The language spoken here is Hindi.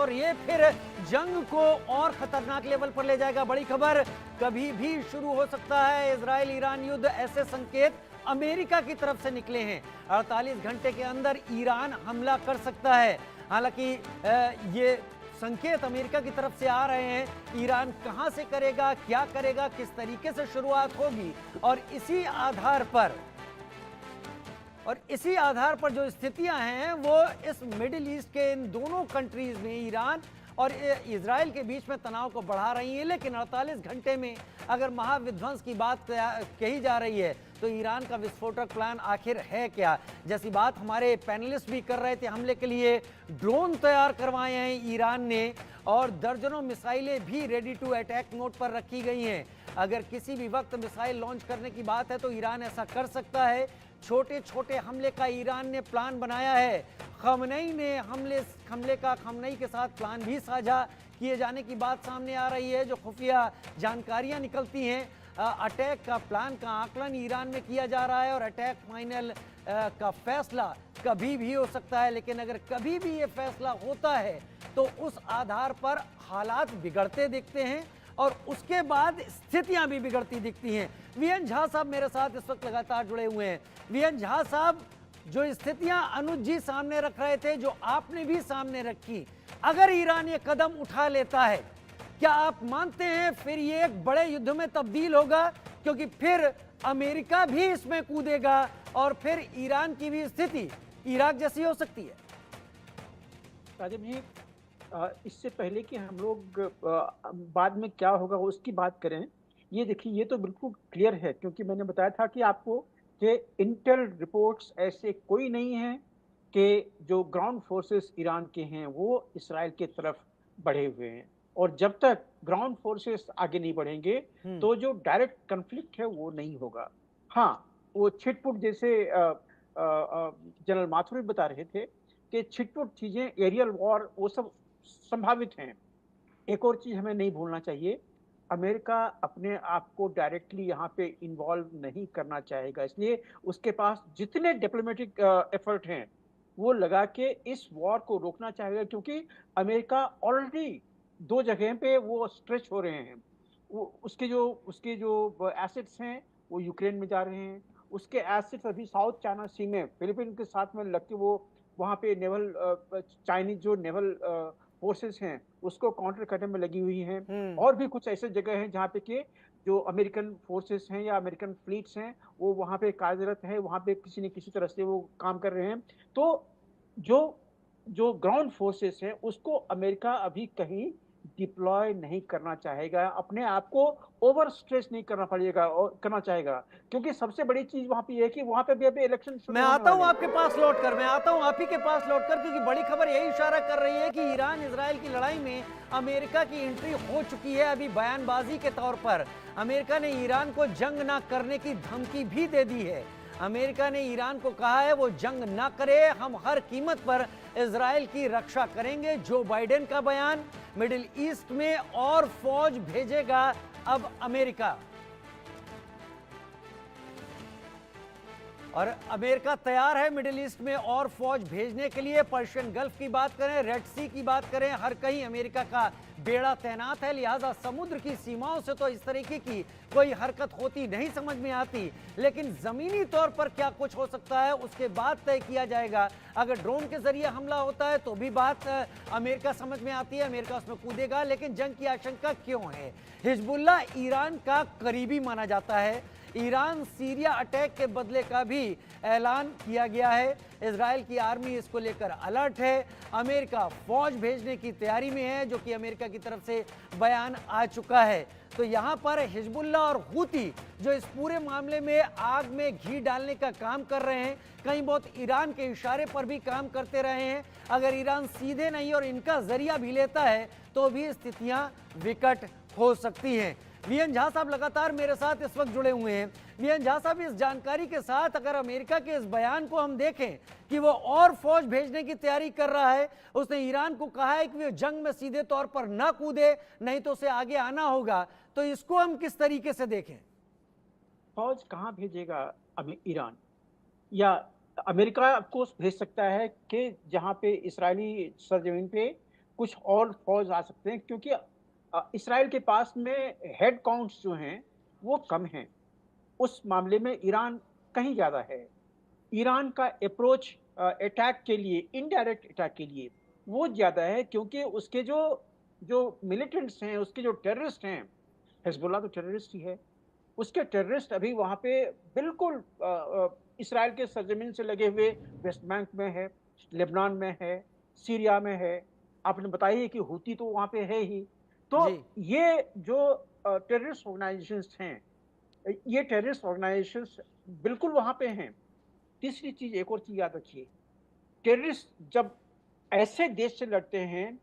और ये फिर जंग को और खतरनाक लेवल पर ले जाएगा। बड़ी खबर, कभी भी शुरू हो सकता है इजराइल ईरान युद्ध, ऐसे संकेत अमेरिका की तरफ से निकले हैं। 48 घंटे के अंदर ईरान हमला कर सकता है। हालांकि ये संकेत अमेरिका की तरफ से आ रहे हैं। ईरान कहां से करेगा, क्या करेगा, किस तरीके से शुरुआत होगी, और इसी आधार पर जो स्थितियां हैं वो इस मिडिल ईस्ट के इन दोनों कंट्रीज में, ईरान और इजराइल के बीच में तनाव को बढ़ा रही है। लेकिन 48 घंटे में अगर महाविध्वंस की बात कही जा रही है तो ईरान का विस्फोटक प्लान आखिर है क्या, जैसी बात हमारे पैनलिस्ट भी कर रहे थे। हमले के लिए ड्रोन तैयार करवाए हैं ईरान ने, और दर्जनों मिसाइलें भी रेडी टू अटैक मोड पर रखी गई हैं। अगर किसी भी वक्त मिसाइल लॉन्च करने की बात है तो ईरान ऐसा कर सकता है। छोटे छोटे हमले का ईरान ने प्लान बनाया है। खमनई ने हमले का खमनई के साथ प्लान भी साझा किए जाने की बात सामने आ रही है। जो खुफिया जानकारियां निकलती हैं, अटैक का प्लान का आकलन ईरान में किया जा रहा है, और अटैक फाइनल का फैसला कभी भी हो सकता है। लेकिन अगर कभी भी ये फैसला होता है तो उस आधार पर हालात बिगड़ते दिखते हैं और उसके बाद स्थितियां भी बिगड़ती दिखती हैं। वीएन झा साहब मेरे साथ इस वक्त लगातार जुड़े हुए हैं। वीएन झा साहब, जो स्थितियां अनुज जी सामने रख रहे थे, जो आपने भी सामने रखी, अगर ईरान ये कदम उठा लेता है, क्या आप मानते हैं फिर ये एक बड़े युद्ध में तब्दील होगा? क्योंकि फिर अमेरिका भी इसमें कूदेगा और फिर ईरान की भी स्थिति इराक जैसी हो सकती है। राजन जी, इससे पहले कि हम लोग बाद में क्या होगा उसकी बात करें, ये देखिए, ये तो बिल्कुल क्लियर है, क्योंकि मैंने बताया था कि आपको कि इंटेल रिपोर्ट्स ऐसे कोई नहीं है कि जो ग्राउंड फोर्सेस ईरान के हैं वो इसराइल की तरफ बढ़े हुए हैं, और जब तक ग्राउंड फोर्सेस आगे नहीं बढ़ेंगे तो जो डायरेक्ट कन्फ्लिक्ट है वो नहीं होगा। हाँ, वो छिटपुट जैसे जनरल माथुर बता रहे थे कि छिटपुट चीजें, एरियल वॉर, वो सब संभावित हैं। एक और चीज हमें नहीं भूलना चाहिए, अमेरिका अपने आप को डायरेक्टली यहाँ पे इन्वॉल्व नहीं करना चाहेगा, इसलिए उसके पास जितने डिप्लोमेटिक एफर्ट हैं वो लगा के इस वॉर को रोकना चाहेगा, क्योंकि अमेरिका ऑलरेडी दो जगह पे वो स्ट्रेच हो रहे हैं। वो उसके जो एसेट्स हैं वो यूक्रेन में जा रहे हैं, उसके एसेट्स अभी साउथ चाइना सी में फिलीपीन के साथ में लग के वो वहाँ पे नेवल चाइनीज जो नेवल फोर्सेस हैं उसको काउंटर करने में लगी हुई हैं। और भी कुछ ऐसे जगह हैं जहाँ पे कि जो अमेरिकन फोर्सेस हैं या अमेरिकन फ्लीट्स हैं वो वहाँ पे कार्यरत है, वहाँ पे किसी न किसी तरह से वो काम कर रहे हैं। तो जो जो ग्राउंड फोर्सेस हैं उसको अमेरिका अभी कहीं डिप्लॉय नहीं करना चाहेगा, अपने आप को ओवर स्ट्रेस नहीं करना चाहेगा, क्योंकि सबसे बड़ी चीज वहां पे है कि वहां पे भी अभी इलेक्शन मैं शुरू होने आता हूं वाले हैं। आपके पास लौटकर, मैं आता हूं आप ही के पास लौटकर, क्योंकि बड़ी खबर यही इशारा कर रही है कि ईरान इजराइल की लड़ाई में अमेरिका की एंट्री हो चुकी है। अभी बयानबाजी के तौर पर अमेरिका ने ईरान को जंग ना करने की धमकी भी दे दी है। अमेरिका ने ईरान को कहा है वो जंग ना करे, हम हर कीमत पर इजराइल की रक्षा करेंगे। जो बाइडेन का बयान, मिडिल ईस्ट में और फौज भेजेगा अब अमेरिका, और अमेरिका तैयार है मिडिल ईस्ट में और फौज भेजने के लिए। पर्शियन गल्फ की बात करें, रेड सी की बात करें, हर कहीं अमेरिका का बेड़ा तैनात है। लिहाजा समुद्र की सीमाओं से तो इस तरीके की कोई हरकत होती नहीं समझ में आती, लेकिन जमीनी तौर पर क्या कुछ हो सकता है उसके बाद तय किया जाएगा। अगर ड्रोन के जरिए हमला होता है तो भी बात अमेरिका समझ में आती है, अमेरिका उसमें कूदेगा। लेकिन जंग की आशंका क्यों है? हिजबुल्लाह ईरान का करीबी माना जाता है। ईरान सीरिया अटैक के बदले का भी ऐलान किया गया है। इजराइल की आर्मी इसको लेकर अलर्ट है। अमेरिका फौज भेजने की तैयारी में है, जो कि अमेरिका की तरफ से बयान आ चुका है। तो यहाँ पर हिजबुल्लाह और हूती जो इस पूरे मामले में आग में घी डालने का काम कर रहे हैं, कहीं बहुत ईरान के इशारे पर भी काम करते रहे हैं। अगर ईरान सीधे नहीं और इनका जरिया भी लेता है तो भी स्थितियां विकट हो सकती हैं। वीएन झा साहब लगातार मेरे साथ इस वक्त जुड़े हुए हैं। वीएन झा साहब, इस जानकारी के साथ अगर अमेरिका के इस बयान को हम देखें कि वो और फौज भेजने की तैयारी कर रहा है, उसने ईरान को कहा है कि वो जंग में सीधे तौर पर ना कूदे, नहीं तो उसे आगे आना होगा, तो इसको हम किस तरीके से देखें? फौज कहाँ भेजेगा ईरान? या अमेरिका ऑफ कोर्स भेज सकता है कि जहाँ पे इसराइली सरजमीन पे कुछ और फौज आ सकते हैं, क्योंकि इसराइल के पास में हेड काउंट्स जो हैं वो कम हैं। उस मामले में ईरान कहीं ज़्यादा है। ईरान का अप्रोच अटैक के लिए, इनडायरेक्ट अटैक के लिए वो ज़्यादा है, क्योंकि उसके जो जो मिलिटेंट्स हैं, उसके जो टेररिस्ट हैं, हिजबुल्लाह तो टेररिस्ट ही है। उसके टेररिस्ट अभी वहाँ पे बिल्कुल इसराइल के सरजमीन से लगे हुए वेस्ट बैंक में है, लेबनान में है, सीरिया में है। आपने बताया ही कि हूती तो वहाँ पे है ही। तो जी। ये जो टेररिस्ट ऑर्गेनाइजेशंस हैं, ये टेररिस्ट ऑर्गेनाइजेशंस बिल्कुल वहाँ पे हैं। तीसरी चीज़, एक और चीज़ याद रखिए, टेररिस्ट जब ऐसे देश से लड़ते हैं